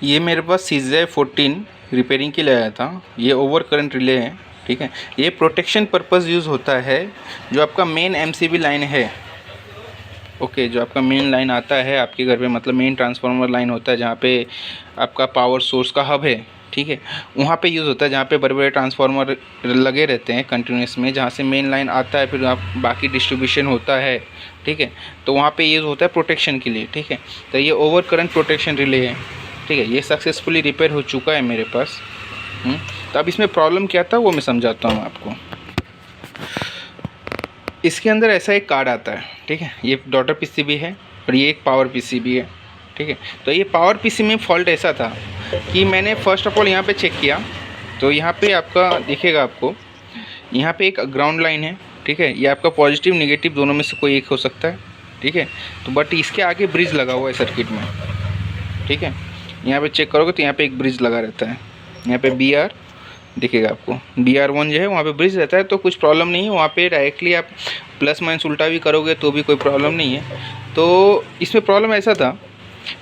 ये मेरे पास CJ 14 repairing के लिए आया था। ये ओवर करंट रिले है, ठीक है। ये प्रोटेक्शन पर्पज़ यूज़ होता है। जो आपका मेन MCB लाइन है, ओके, जो आपका मेन लाइन आता है आपके घर पे, मतलब मेन ट्रांसफार्मर लाइन होता है जहाँ पे आपका पावर सोर्स का हब है, ठीक है, वहाँ पे यूज़ होता है। जहाँ पे बड़े बड़े ट्रांसफार्मर लगे रहते हैं कंटिन्यूस में, जहाँ से मेन लाइन आता है फिर आप बाकी डिस्ट्रीब्यूशन होता है, ठीक है। तो वहाँ पे यूज़ होता है प्रोटेक्शन के लिए, ठीक है। तो ये ओवर करंट प्रोटेक्शन रिले है, ठीक है। ये सक्सेसफुली रिपेयर हो चुका है मेरे पास। तो अब इसमें प्रॉब्लम क्या था वो मैं समझाता हूँ आपको। इसके अंदर ऐसा एक कार्ड आता है, ठीक है। ये डॉटर PCB है और ये एक पावर PCB है, ठीक है। तो ये पावर PCB में फॉल्ट ऐसा था कि मैंने फ़र्स्ट ऑफ ऑल यहाँ पे चेक किया, तो यहाँ पे आपका दिखेगा आपको, यहाँ पे एक ग्राउंड लाइन है, ठीक है। ये आपका पॉजिटिव नेगेटिव दोनों में से कोई एक हो सकता है, ठीक है। तो बट इसके आगे ब्रिज लगा हुआ है सर्किट में, ठीक है। यहाँ पे चेक करोगे तो यहाँ पे एक ब्रिज लगा रहता है, यहाँ पे BR दिखेगा आपको, BR1 जो है वहाँ पे ब्रिज रहता है। तो कुछ प्रॉब्लम नहीं है वहाँ पे, डायरेक्टली आप प्लस माइनस उल्टा भी करोगे तो भी कोई प्रॉब्लम नहीं है। तो इसमें प्रॉब्लम ऐसा था,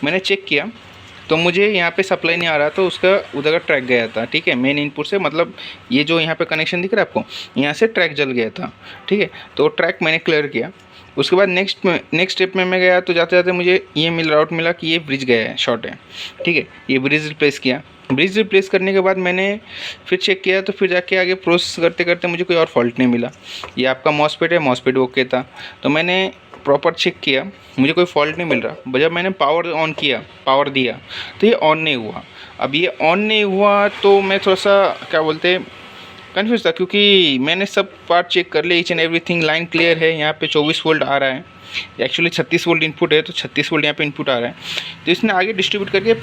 मैंने चेक किया तो मुझे यहाँ पे सप्लाई नहीं आ रहा, तो उसका उधर का ट्रैक गया था, ठीक है। मेन इनपुट से, मतलब ये जो यहाँ पे कनेक्शन दिख रहा है आपको, यहाँ से ट्रैक जल गया था, ठीक है। तो ट्रैक मैंने क्लियर किया। उसके बाद नेक्स्ट स्टेप में मैं गया तो जाते जाते मुझे ये राउट मिला कि ये ब्रिज गया है, शॉर्ट है, ठीक है। ये ब्रिज रिप्लेस किया। ब्रिज रिप्लेस करने के बाद मैंने फिर चेक किया, तो फिर जाके आगे प्रोसेस करते करते मुझे कोई और फॉल्ट नहीं मिला। ये आपका मॉसफेट है, मॉसफेट ओके था। तो मैंने प्रॉपर चेक किया, मुझे कोई फॉल्ट नहीं मिल रहा। जब मैंने पावर ऑन किया, पावर दिया, तो ये ऑन नहीं हुआ। अब ये ऑन नहीं हुआ तो मैं थोड़ा सा क्या बोलते हैं कन्फ्यूज़ था, क्योंकि मैंने सब पार्ट चेक कर लिए, each and everything, line clear है। यहाँ पे 24 वोल्ट आ रहा है, एक्चुअली 36 वोल्ट इनपुट है, तो 36 वोल्ट यहाँ पे इनपुट आ रहा है। तो इसने आगे डिस्ट्रीब्यूट करके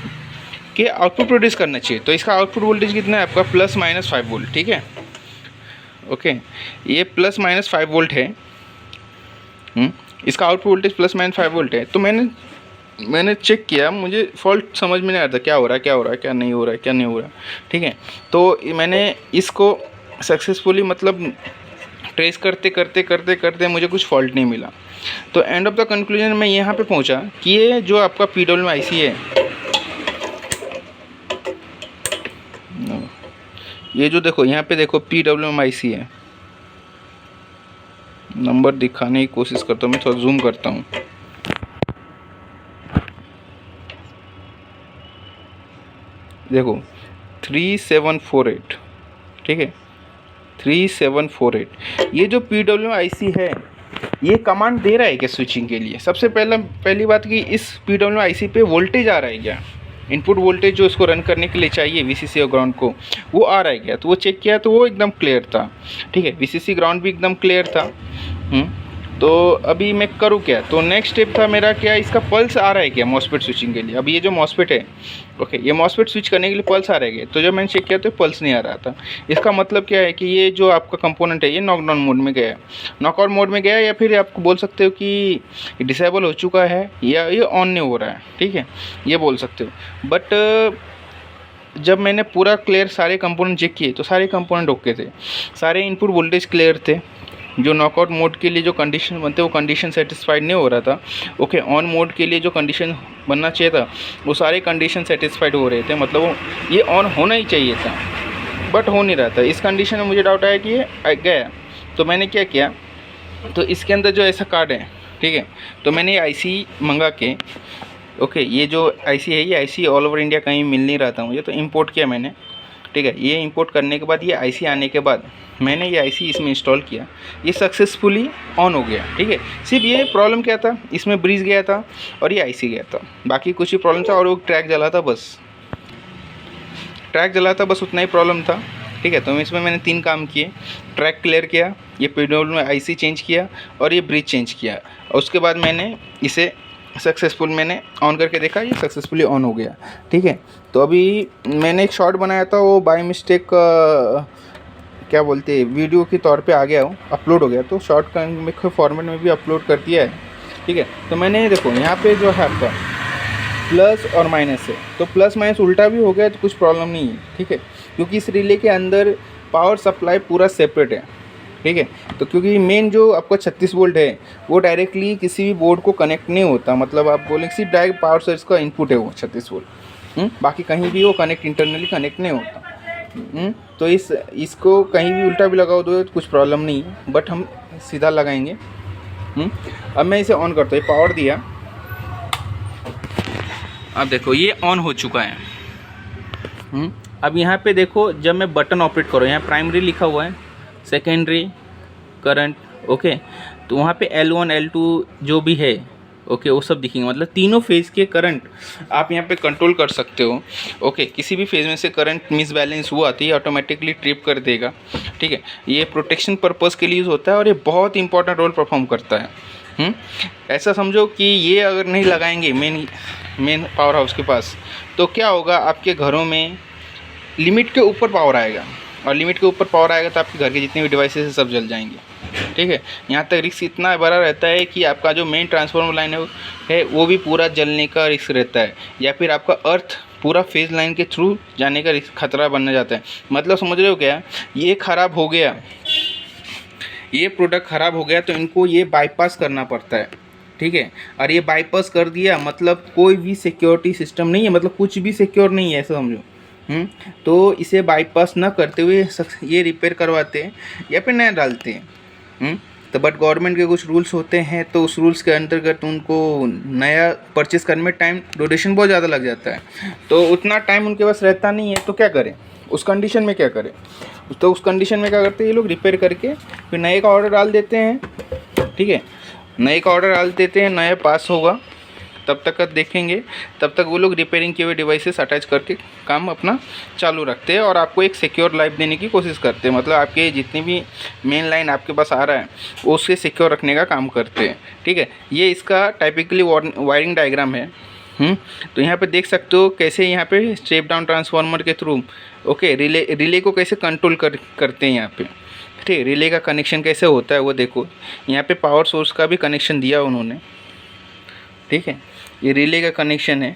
के आउटपुट प्रोड्यूस करना चाहिए। तो इसका आउटपुट वोल्टेज कितना है आपका, +- 5 वोल्ट, ठीक है। ओके, ये +- 5 वोल्ट है। इसका आउटपुट वोल्टेज +- 5 वोल्ट है। तो मैंने चेक किया, मुझे फॉल्ट समझ में नहीं आ रहा था, क्या हो रहा है, क्या हो रहा है, क्या नहीं हो रहा है, क्या नहीं हो रहा है, ठीक है। तो मैंने इसको सक्सेसफुली मतलब ट्रेस करते करते करते करते मुझे कुछ फॉल्ट नहीं मिला। तो एंड ऑफ द कंक्लूजन मैं यहाँ पे पहुँचा कि ये जो आपका PWM IC है, ये जो देखो यहाँ पे देखो PWM IC है, नंबर दिखाने की कोशिश करता हूँ मैं, थोड़ा जूम करता हूँ। देखो 3748, ठीक है, 3748। ये जो PWM IC है, ये कमांड दे रहा है क्या स्विचिंग के लिए? सबसे पहली बात कि इस PWM IC पे वोल्टेज आ रहा है क्या, इनपुट वोल्टेज जो इसको रन करने के लिए चाहिए VCC और ग्राउंड को, वो आ रहा है क्या? तो वो चेक किया तो वो एकदम क्लियर था, ठीक है। VCC ग्राउंड भी एकदम क्लियर था। तो अभी मैं करूँ क्या? तो नेक्स्ट स्टेप था मेरा क्या, इसका पल्स आ रहा है क्या मॉसफेट स्विचिंग के लिए? अब ये जो मॉसफेट है, ओके, ये मॉसफेट स्विच करने के लिए पल्स आ रहा है क्या? तो जब मैंने चेक किया तो पल्स नहीं आ रहा था। इसका मतलब क्या है कि ये जो आपका कंपोनेंट है ये नॉकडाउन मोड में गया, नॉकआउट मोड में गया, या फिर आपको बोल सकते हो कि डिसेबल हो चुका है, या ये ऑन नहीं हो रहा है, ठीक है, ये बोल सकते हो। बट जब मैंने पूरा क्लियर सारे कंपोनेंट चेक किए तो सारे कंपोनेंट ओके थे, सारे इनपुट वोल्टेज क्लियर थे। जो नॉकआउट मोड के लिए जो कंडीशन बनते वो कंडीशन सेटिस्फाइड नहीं हो रहा था। ओके, ऑन मोड के लिए जो कंडीशन बनना चाहिए था वो सारे कंडीशन सेटिस्फाइड हो रहे थे, मतलब वो ये ऑन होना ही चाहिए था, बट हो नहीं रहा था। इस कंडीशन में मुझे डाउट आया कि ये गया। तो मैंने क्या किया, तो इसके अंदर जो ऐसा कार्ड है, ठीक है, तो मैंने ये IC मंगा के, ओके, ये जो IC है, ये IC ऑल ओवर इंडिया कहीं मिल नहीं रहा था मुझे, तो इंपोर्ट किया मैंने, ठीक है। ये इंपोर्ट करने के बाद, ये IC आने के बाद मैंने ये IC इसमें इंस्टॉल किया, ये सक्सेसफुली ऑन हो गया, ठीक है। सिर्फ ये प्रॉब्लम क्या था, इसमें ब्रिज गया था और ये IC गया था, बाकी कुछ ही प्रॉब्लम था, और वो ट्रैक जला था, बस ट्रैक जला था, बस उतना ही प्रॉब्लम था, ठीक है। तो इसमें मैंने 3 काम किए, ट्रैक क्लियर किया, ये PWM IC चेंज किया और ये ब्रिज चेंज किया। और उसके बाद मैंने इसे सक्सेसफुल मैंने ऑन करके देखा, ये सक्सेसफुली ऑन हो गया, ठीक है। तो अभी मैंने एक शॉर्ट बनाया था, वो बाय मिस्टेक क्या बोलते हैं वीडियो के तौर पे आ गया, वो अपलोड हो गया, तो शॉर्ट का फॉर्मेट में भी अपलोड कर दिया है, ठीक है। तो मैंने देखो यहाँ पे जो है आपका प्लस और माइनस है, तो प्लस माइनस उल्टा भी हो गया तो कुछ प्रॉब्लम नहीं है, ठीक है, क्योंकि इस रिले के अंदर पावर सप्लाई पूरा सेपरेट है, ठीक है। तो क्योंकि मेन जो आपका 36 वोल्ट है वो डायरेक्टली किसी भी बोर्ड को कनेक्ट नहीं होता, मतलब आप बोलेंगे सिर्फ डायरेक्ट पावर सोर्स का इनपुट है वो 36 वोल्ट, बाकी कहीं भी वो कनेक्ट इंटरनली कनेक्ट नहीं होता। तो इसको कहीं भी उल्टा भी लगाओ दो तो कुछ प्रॉब्लम नहीं है, बट हम सीधा लगाएंगे। अब मैं इसे ऑन करता हूँ, पावर दिया, अब देखो ये ऑन हो चुका है। अब यहाँ पे देखो जब मैं बटन ऑपरेट करूँ, यहाँ प्राइमरी लिखा हुआ है, सेकेंडरी, करंट, ओके, तो वहाँ पे L1 L2 जो भी है, ओके, वो सब दिखेंगे। मतलब तीनों फेज़ के करंट आप यहाँ पे कंट्रोल कर सकते हो। ओके, किसी भी फेज़ में से करंट मिसबैलेंस हुआ तो ये ऑटोमेटिकली ट्रिप कर देगा। ठीक है, ये प्रोटेक्शन पर्पज़ के लिए यूज़ होता है और ये बहुत इंपॉर्टेंट रोल परफॉर्म करता है। ऐसा समझो कि ये अगर नहीं लगाएंगे मेन पावर हाउस के पास, तो क्या होगा, आपके घरों में लिमिट के ऊपर पावर आएगा, और लिमिट के ऊपर पावर आएगा तो आपके घर के जितने भी डिवाइसेस हैं सब जल जाएंगे। ठीक है, यहाँ तक रिस्क इतना बड़ा रहता है कि आपका जो मेन ट्रांसफार्मर लाइन है वो भी पूरा जलने का रिस्क रहता है, या फिर आपका अर्थ पूरा फेज लाइन के थ्रू जाने का खतरा बनने जाता है। मतलब समझ रहे हो क्या, ये ख़राब हो गया, ये प्रोडक्ट ख़राब हो गया तो इनको ये बाईपास करना पड़ता है। ठीक है, और ये बाईपास कर दिया मतलब कोई भी सिक्योरिटी सिस्टम नहीं है, मतलब कुछ भी सिक्योर नहीं है, ऐसा समझो। तो इसे बाईपास ना करते हुए ये रिपेयर करवाते हैं या फिर नया डालते हैं। तो बट गवर्नमेंट के कुछ रूल्स होते हैं, तो उस रूल्स के अंतर्गत उनको नया परचेज़ करने में टाइम ड्यूरेशन बहुत ज़्यादा लग जाता है, तो उतना टाइम उनके पास रहता नहीं है। तो क्या करें उस कंडीशन में, क्या करें, तो उस कंडीशन में क्या करते हैं ये लोग, रिपेयर करके फिर नए का ऑर्डर डाल देते हैं। ठीक है, नए का ऑर्डर डाल देते हैं, नया पास होगा तब तक देखेंगे, तब तक वो लोग रिपेयरिंग किए हुए डिवाइसेस अटैच करके काम अपना चालू रखते हैं और आपको एक सिक्योर लाइफ देने की कोशिश करते हैं। मतलब आपके जितनी भी मेन लाइन आपके पास आ रहा है वो उससे सिक्योर रखने का काम करते हैं। ठीक है, ये इसका टाइपिकली वायरिंग डायग्राम है। तो यहाँ पे देख सकते हो कैसे यहाँ पे स्टेप डाउन ट्रांसफार्मर के थ्रू ओके रिले को कैसे कंट्रोल करते हैं यहाँ पे। ठीक है, रिले का कनेक्शन कैसे होता है वो देखो, यहाँ पे पावर सोर्स का भी कनेक्शन दिया उन्होंने। ठीक है, ये रिले का कनेक्शन है।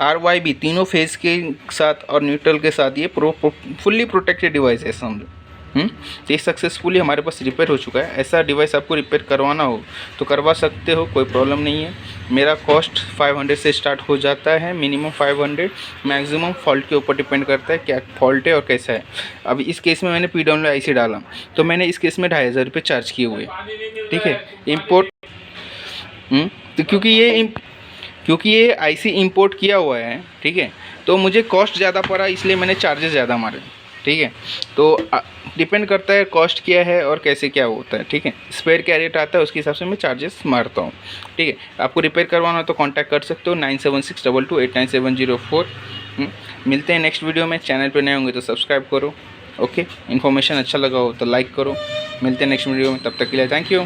RYB तीनों फेज़ के साथ और न्यूट्रल के साथ ये फुल्ली प्रोटेक्टेड डिवाइस है समझो। तो ये सक्सेसफुली हमारे पास रिपेयर हो चुका है। ऐसा डिवाइस आपको रिपेयर करवाना हो तो करवा सकते हो, कोई प्रॉब्लम नहीं है। मेरा कॉस्ट 500 से स्टार्ट हो जाता है, मिनिमम 500, मैक्सिमम फॉल्ट के ऊपर डिपेंड करता है क्या फॉल्ट है और कैसा है। अब इस केस में मैंने PWIC डाला तो मैंने इस केस में 2500 रुपये चार्ज किए हुए। ठीक है, इम्पोर्ट तो क्योंकि ये IC इंपोर्ट किया हुआ है, ठीक है, तो मुझे कॉस्ट ज़्यादा पड़ा, इसलिए मैंने चार्जेस ज़्यादा मारे। ठीक है, तो डिपेंड करता है कॉस्ट क्या है और कैसे क्या होता है। ठीक है, स्पेयर क्या रेट आता है उसके हिसाब से मैं चार्जेस मारता हूँ। ठीक है, आपको रिपेयर करवाना हो तो कांटेक्ट कर सकते हो 9762289704। मिलते हैं नेक्स्ट वीडियो में। चैनल पर नए होंगे तो सब्सक्राइब करो। ओके, इन्फॉर्मेशन अच्छा लगा हो तो लाइक करो। मिलते हैं नेक्स्ट वीडियो में, तब तक के लिए थैंक यू।